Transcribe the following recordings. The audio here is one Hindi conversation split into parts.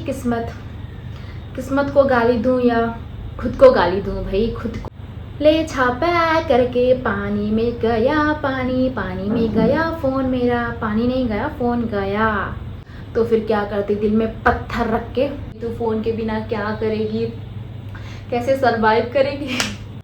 किस्मत को गाली दूं या खुद को गाली दूं भाई, खुद को। ले छापा करके पानी में गया, पानी में गया फ़ोन मेरा, पानी नहीं गया फ़ोन गया। तो फिर क्या करती, दिल में पत्थर रख के, तू फ़ोन के बिना क्या करेगी, कैसे सरवाइव करेगी।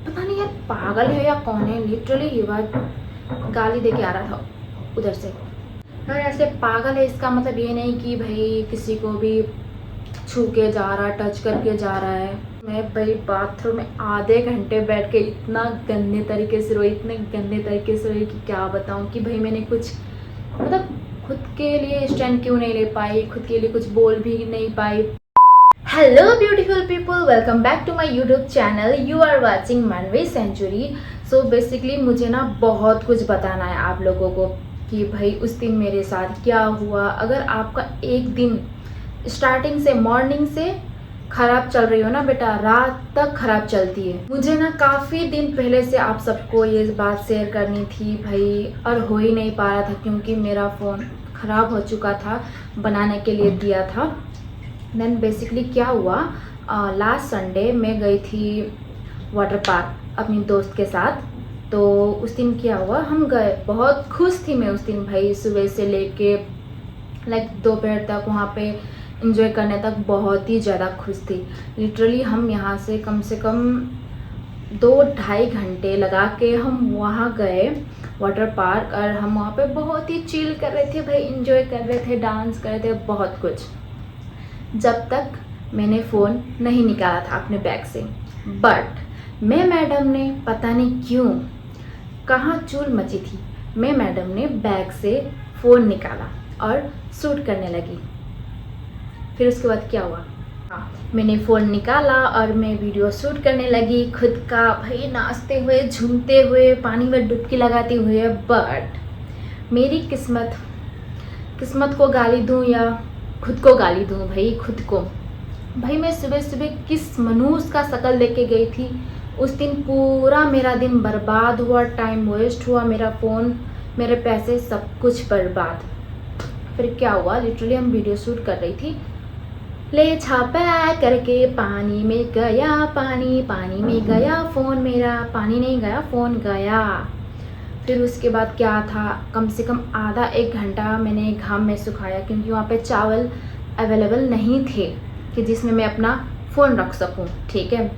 पता नहीं यार पागल है या कौन है, लिटरली ये बात गाली दे के आ रहा था उधर से। अगर ऐसे पागल है इसका मतलब ये नहीं कि भाई किसी को भी छू के जा रहा है, टच करके जा रहा है। मैं भाई बाथरूम में आधे घंटे बैठ के इतना गंदे तरीके से रोई, इतने गंदे तरीके से रोई कि क्या बताऊँ कि भाई मैंने कुछ मतलब खुद के लिए स्टैंड क्यों नहीं ले पाई, खुद के लिए कुछ बोल भी नहीं पाई। Hello beautiful people, welcome back to my YouTube channel. You are watching Manvi century. So basically मुझे ना बहुत कुछ बताना है आप लोगों को कि भाई उस दिन मेरे साथ क्या हुआ। अगर आपका एक दिन स्टार्टिंग से, मॉर्निंग से ख़राब चल रही हो ना बेटा, रात तक ख़राब चलती है। मुझे ना काफ़ी दिन पहले से आप सबको ये बात शेयर करनी थी भाई, और हो ही नहीं पा रहा था क्योंकि मेरा फ़ोन ख़राब हो चुका था, बनाने के लिए दिया था। देन बेसिकली क्या हुआ, लास्ट संडे मैं गई थी वाटर पार्क अपनी दोस्त के साथ। तो उस दिन क्या हुआ, हम गए, बहुत खुश थी मैं उस दिन भाई, सुबह से लेके दोपहर तक वहाँ पे एंजॉय करने तक बहुत ही ज़्यादा खुश थी। लिटरली हम यहाँ से कम 2-2.5 घंटे लगा के हम वहाँ गए वाटर पार्क, और हम वहाँ पे बहुत ही चिल कर रहे थे भाई, एंजॉय कर रहे थे, डांस कर रहे थे, बहुत कुछ, जब तक मैंने फ़ोन नहीं निकाला था अपने बैग से। बट मैं मैडम ने पता नहीं क्यों, कहाँ चूल मची थी, मैं मैडम ने बैग से फ़ोन निकाला और शूट करने लगी। फिर उसके बाद क्या हुआ, मैंने फ़ोन निकाला और मैं वीडियो शूट करने लगी खुद का भाई, नाचते हुए, झूमते हुए, पानी में डुबकी लगाते हुए। बट मेरी किस्मत को गाली दूं या खुद को गाली दूं भाई, खुद को। भाई मैं सुबह सुबह किस मनूस का शक्ल लेके गई थी, उस दिन पूरा मेरा दिन बर्बाद हुआ, टाइम वेस्ट हुआ, मेरा फ़ोन, मेरे पैसे, सब कुछ बर्बाद। फिर क्या हुआ, लिटरली हम वीडियो शूट कर रही थी, ले छापा करके पानी में गया, पानी में गया फ़ोन मेरा, पानी नहीं गया फ़ोन गया। फिर उसके बाद क्या था, कम से कम आधा 1 घंटा मैंने घाम में सुखाया क्योंकि वहाँ पे चावल अवेलेबल नहीं थे कि जिसमें मैं अपना फ़ोन रख सकूँ, ठीक है।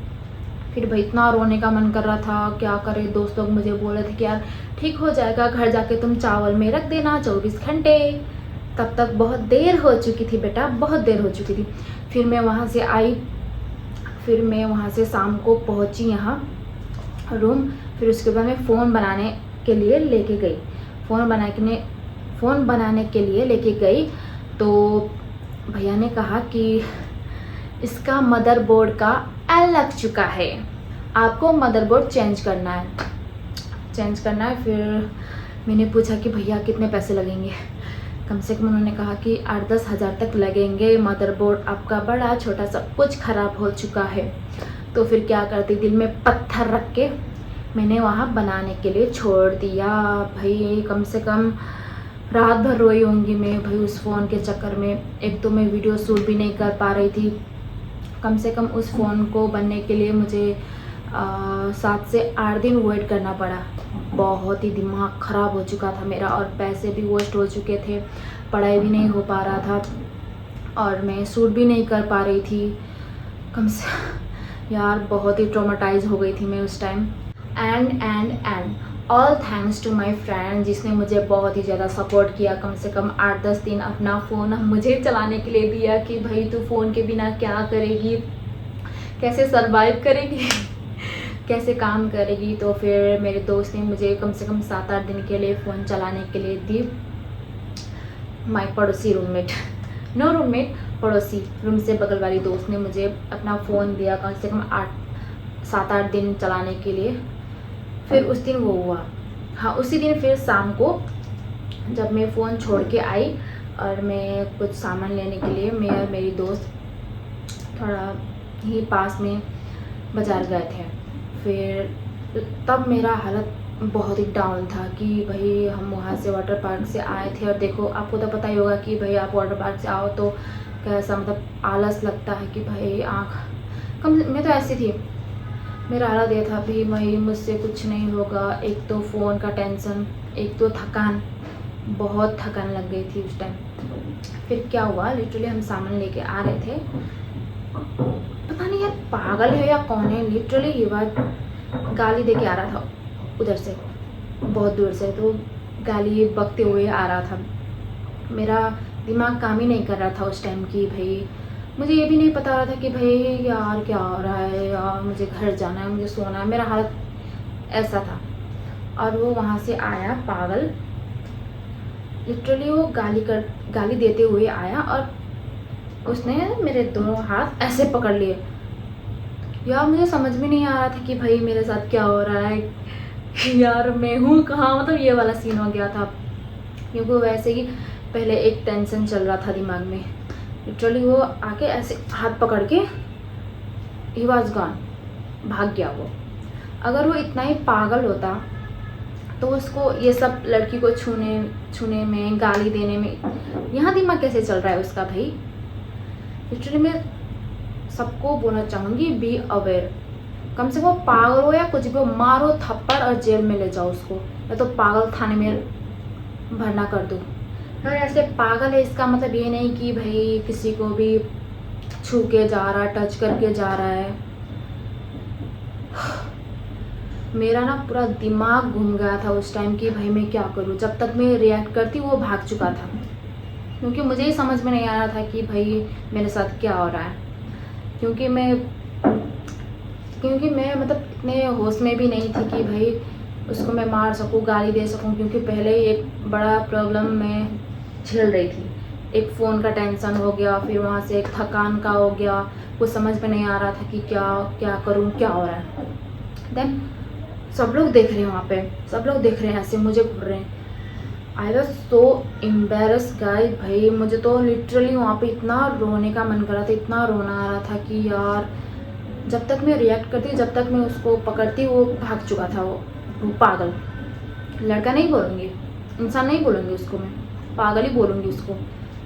फिर भाई इतना रोने का मन कर रहा था, क्या करे, दोस्त लोग मुझे बोल रहे थे कि यार ठीक हो जाएगा, घर जाके तुम चावल में रख देना 24 घंटे। तब तक बहुत देर हो चुकी थी बेटा, बहुत देर हो चुकी थी। फिर मैं वहाँ से आई, फिर मैं वहाँ से शाम को पहुँची यहाँ रूम। फिर उसके बाद मैं फ़ोन बनाने के लिए लेके गई, फ़ोन बनाने के लिए लेके गई। तो भैया ने कहा कि इसका मदरबोर्ड का एल लग चुका है, आपको मदरबोर्ड चेंज करना है। फिर मैंने पूछा कि भैया कितने पैसे लगेंगे। कम से कम उन्होंने कहा कि 8-10 हज़ार तक लगेंगे, मदरबोर्ड आपका बड़ा छोटा सब कुछ ख़राब हो चुका है। तो फिर क्या करती, दिल में पत्थर रख के मैंने वहाँ बनाने के लिए छोड़ दिया भाई। कम से कम रात भर रोई होंगी मैं भाई उस फ़ोन के चक्कर में। एक तो मैं वीडियो शूट भी नहीं कर पा रही थी, कम से कम उस फ़ोन को बनने के लिए मुझे 7 से 8 दिन वेट करना पड़ा। बहुत ही दिमाग ख़राब हो चुका था मेरा, और पैसे भी वेस्ट हो चुके थे, पढ़ाई भी नहीं हो पा रहा था, और मैं शूट भी नहीं कर पा रही थी। यार बहुत ही ट्रॉमेटाइज़ हो गई थी मैं उस time. And all thanks to my friend, जिसने मुझे बहुत ही ज़्यादा सपोर्ट किया। कम से कम 8-10 दिन अपना फ़ोन मुझे चलाने के लिए दिया कि भाई तू फ़ोन के बिना क्या करेगी, कैसे सरवाइव करेगी, कैसे काम करेगी। तो फिर मेरे दोस्त ने मुझे कम से कम 7-8 दिन के लिए फ़ोन चलाने के लिए दी। माई पड़ोसी रूममेट पड़ोसी रूम से बगल वाली दोस्त ने मुझे अपना फ़ोन दिया कम से कम 7-8 दिन चलाने के लिए। फिर उस दिन वो हुआ, हाँ उसी दिन फिर शाम को जब मैं फ़ोन छोड़ के आई और मैं कुछ सामान लेने के लिए, मैं और मेरी दोस्त थोड़ा ही पास में बाज़ार गए थे। फिर तब मेरा हालत बहुत ही डाउन था कि भाई हम वहाँ से वाटर पार्क से आए थे, और देखो आपको तो पता ही होगा कि भाई आप वाटर पार्क से आओ तो कैसा मतलब आलस लगता है कि भाई आँख कम। मैं तो ऐसी थी, मेरा हालत ये था भी भाई मुझसे कुछ नहीं होगा। एक तो फ़ोन का टेंशन, एक तो थकान, बहुत थकान लग गई थी उस टाइम। फिर क्या हुआ, लिटरली हम सामान लेके आ रहे थे, पता नहीं यार पागल है या कौन है, लिटरली ये बात गाली दे के आ रहा था उधर से, बहुत दूर से, तो गाली बकते हुए आ रहा था। मेरा दिमाग काम ही नहीं कर रहा था उस टाइम कि भाई, मुझे ये भी नहीं पता रहा था कि भाई यार क्या हो रहा है, यार मुझे घर जाना है, मुझे सोना है, मेरा हालत ऐसा था। और वो वहाँ से आया पागल, लिटरली वो गाली देते हुए आया और उसने मेरे दोनों हाथ ऐसे पकड़ लिए। यार मुझे समझ में नहीं आ रहा था कि भाई मेरे साथ क्या हो रहा है, यार मैं हूँ कहाँ, मतलब ये वाला सीन हो गया था। क्योंकि वैसे ही पहले एक टेंशन चल रहा था दिमाग में, लिटरली वो आके ऐसे हाथ पकड़ के ही वॉज गॉन, भाग गया वो। अगर वो इतना ही पागल होता तो उसको ये सब लड़की को छूने में, गाली देने में, यहाँ दिमाग कैसे चल रहा है उसका भाई। लिटरली मैं सबको बोलना चाहूँगी, बी अवेयर। कम से कम पागल हो या कुछ भी हो, मारो थप्पड़ और जेल में ले जाओ उसको, या तो पागल थाने में भरना कर दो। अगर ऐसे पागल है इसका मतलब ये नहीं कि भाई किसी को भी छू के जा रहा है, टच करके जा रहा है। मेरा ना पूरा दिमाग घूम गया था उस टाइम कि भाई मैं क्या करूं। जब तक मैं रिएक्ट करती वो भाग चुका था, क्योंकि मुझे ही समझ में नहीं आ रहा था कि भाई मेरे साथ क्या हो रहा है। क्योंकि मैं मतलब इतने होश में भी नहीं थी कि भाई उसको मैं मार सकूं, गाली दे सकूं, क्योंकि पहले ही एक बड़ा प्रॉब्लम मैं झेल रही थी। एक फ़ोन का टेंशन हो गया, फिर वहाँ से एक थकान का हो गया, कुछ समझ में नहीं आ रहा था कि क्या करूं, क्या हो रहा है। देन सब लोग देख रहे हैं, वहाँ पे सब लोग देख रहे हैं, ऐसे मुझे घूर रहे हैं। I was so embarrass guys, भाई मुझे तो लिटरली वहाँ पे इतना रोने का मन कर रहा था, इतना रोना आ रहा था कि यार जब तक मैं रिएक्ट करती, जब तक मैं उसको पकड़ती, वो भाग चुका था। वो पागल लड़का नहीं बोलूँगी, इंसान नहीं बोलूँगी उसको, मैं पागल ही बोलूँगी उसको।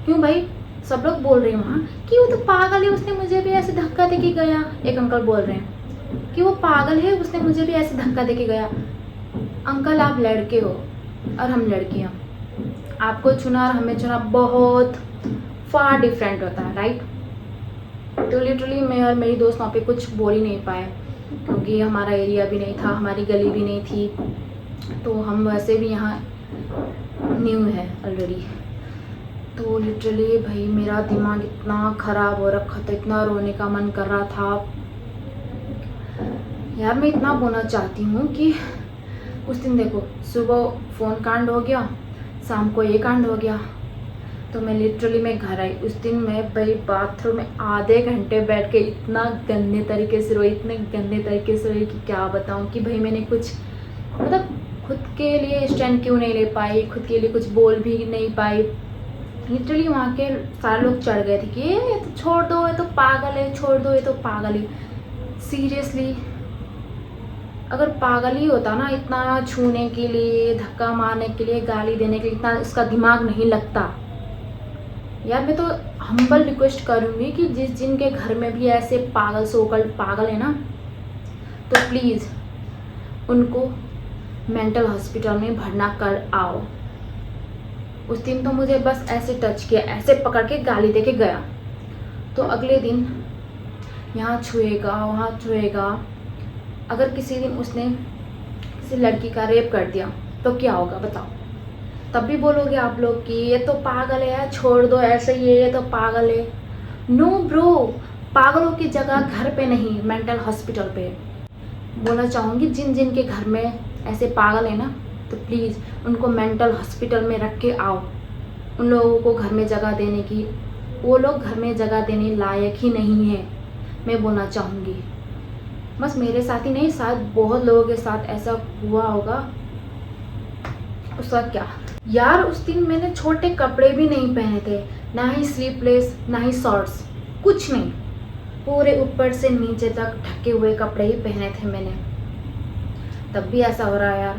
क्यों भाई, सब लोग बोल रहे हैं वहाँ कि वो तो पागल है, उसने मुझे भी ऐसे धक्का दे के गया। एक अंकल बोल रहे हैं कि वो पागल है, उसने मुझे भी ऐसे धक्का दे के गया। अंकल आप लड़के हो और हम लड़कियाँ, आपको चुना और हमें चुना बहुत फार डिफरेंट होता है, राइट। तो लिटरली मैं और मेरी दोस्त वहाँ पे कुछ बोल ही नहीं पाए, क्योंकि हमारा एरिया भी नहीं था, हमारी गली भी नहीं थी, तो हम वैसे भी यहाँ न्यू है ऑलरेडी। तो लिटरली भाई मेरा दिमाग इतना ख़राब हो रखा था, इतना रोने का मन कर रहा था यार। मैं इतना बोलना चाहती हूँ कि उस दिन देखो, सुबह फ़ोन कांड हो गया, शाम को ये कांड हो गया, तो मैं लिटरली मैं घर आई। उस दिन मैं भाई बाथरूम में आधे घंटे बैठ के इतना गंदे तरीके से रोई, इतने गंदे तरीके से रोई कि क्या बताऊँ कि भाई मैंने कुछ मतलब खुद के लिए स्टैंड क्यों नहीं ले पाई, खुद के लिए कुछ बोल भी नहीं पाई। लिटरली वहाँ के सारे लोग चढ़ गए थे कि ये तो छोड़ दो, ये तो पागल है, छोड़ दो, ये तो पागल है। सीरियसली अगर पागल ही होता ना, इतना छूने के लिए, धक्का मारने के लिए, गाली देने के लिए इतना इसका दिमाग नहीं लगता यार। मैं तो हम्बल रिक्वेस्ट करूँगी कि जिनके घर में भी ऐसे पागल, सोकल्ड पागल है ना, तो प्लीज़ उनको मेंटल हॉस्पिटल में भरना कर आओ। उस दिन तो मुझे बस ऐसे टच किया, ऐसे पकड़ के गाली दे के गया, तो अगले दिन यहाँ छुएगा, वहाँ छुएगा। अगर किसी दिन उसने किसी लड़की का रेप कर दिया तो क्या होगा बताओ? तब भी बोलोगे आप लोग कि ये तो पागल है, छोड़ दो, ऐसे ही है, ये तो पागल है। नो ब्रो, पागलों की जगह घर पे नहीं, मेंटल हॉस्पिटल पे। बोलना चाहूँगी जिन के घर में ऐसे पागल है ना, तो प्लीज़ उनको मेंटल हॉस्पिटल में रख के आओ। उन लोगों को घर में जगह देने की, वो लोग घर में जगह देने लायक ही नहीं है, मैं बोलना चाहूँगी। बस मेरे साथ ही नहीं, शायद बहुत लोगों के साथ ऐसा हुआ होगा। उसका क्या यार, उस दिन मैंने छोटे कपड़े भी नहीं पहने थे, ना ही स्लीवलेस, ना ही शॉर्ट्स, कुछ नहीं, पूरे ऊपर से नीचे तक ढके हुए कपड़े ही पहने थे मैंने। तब भी ऐसा हो रहा है यार।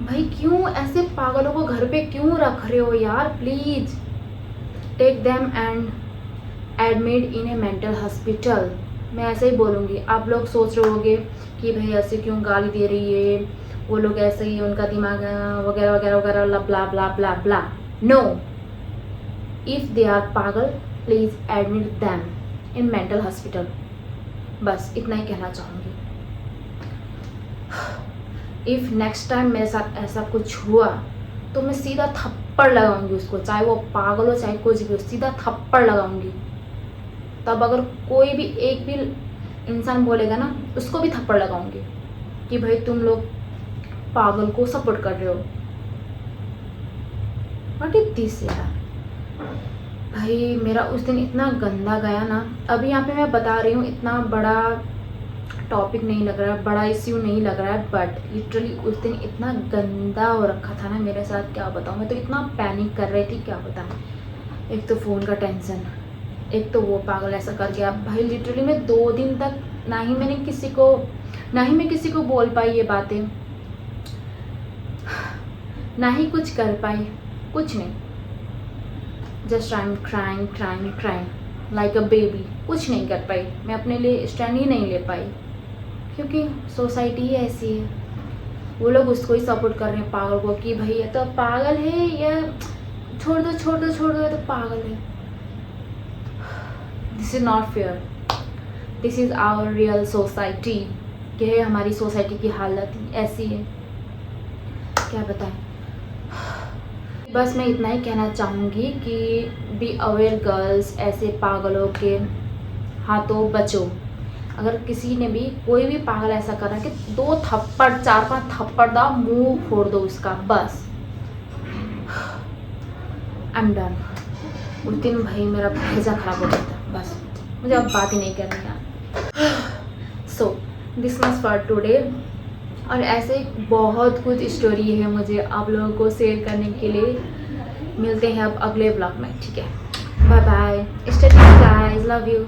भाई क्यों ऐसे पागलों को घर पे क्यों रख रहे हो यार, please. Take them and admit in a mental hospital. मैं ऐसे ही बोलूँगी। आप लोग सोच रहे होंगे कि भाई ऐसे क्यों गाली दे रही है, वो लोग ऐसे ही, उनका दिमाग वगैरह वगैरह वगैरह ब्ला ब्ला ब्ला ब्ला। नो, इफ़ दे आर पागल please admit them in mental hospital. बस इतना ही कहना चाहूँगी। इफ़ नेक्स्ट टाइम मेरे साथ ऐसा कुछ हुआ तो मैं सीधा थप्पड़ लगाऊंगी उसको, चाहे वो पागल हो चाहे कुछ भी हो, सीधा थप्पड़ लगाऊंगी। तब अगर कोई भी एक भी इंसान बोलेगा ना, उसको भी थप्पड़ लगाऊंगी कि भाई तुम लोग पागल को सपोर्ट कर रहे हो। व्हाट इज दिस यार। भाई मेरा उस दिन इतना गंदा गया ना। अभी यहाँ पे मैं बता रही हूँ, इतना बड़ा टॉपिक नहीं लग रहा है, बड़ा इश्यू नहीं लग रहा है, बट लिटरली उस दिन इतना गंदा हो रखा था ना मेरे साथ, क्या बताऊँ। मैं तो इतना पैनिक कर रही थी, क्या बताऊँ। एक तो फ़ोन का टेंशन, एक तो वो पागल ऐसा कर गया। भाई लिटरली मैं 2 दिन तक ना ही मैं किसी को बोल पाई ये बातें, ना ही कुछ कर पाई, कुछ नहीं। Just I am crying like a baby. कुछ नहीं कर पाई, मैं अपने लिए स्टैंड ही नहीं ले पाई, क्योंकि सोसाइटी ही ऐसी है। वो लोग उसको ही सपोर्ट कर रहे हैं, पागल को, कि भाई ये तो पागल है, या छोड़ दो ये तो पागल है। This is not fair. This is our real society. ये है हमारी सोसाइटी की हालत ऐसी है, क्या बताएं। बस मैं इतना ही कहना चाहूँगी कि बी अवेयर गर्ल्स, ऐसे पागलों के हाथों बचो। अगर किसी ने भी, कोई भी पागल ऐसा कर रहा है कि 2 थप्पड़ 4-5 थप्पड़ दाओ, मुंह फोड़ दो उसका, बस। I am done. उस दिन भाई मेरा भेजा खराब हो गया था, बस मुझे अब बात ही नहीं करनी यार। So this much for today. और ऐसे बहुत कुछ स्टोरी है मुझे आप लोगों को शेयर करने के लिए। मिलते हैं अब अगले ब्लॉग में, ठीक है। Bye bye, stay tuned guys, love you.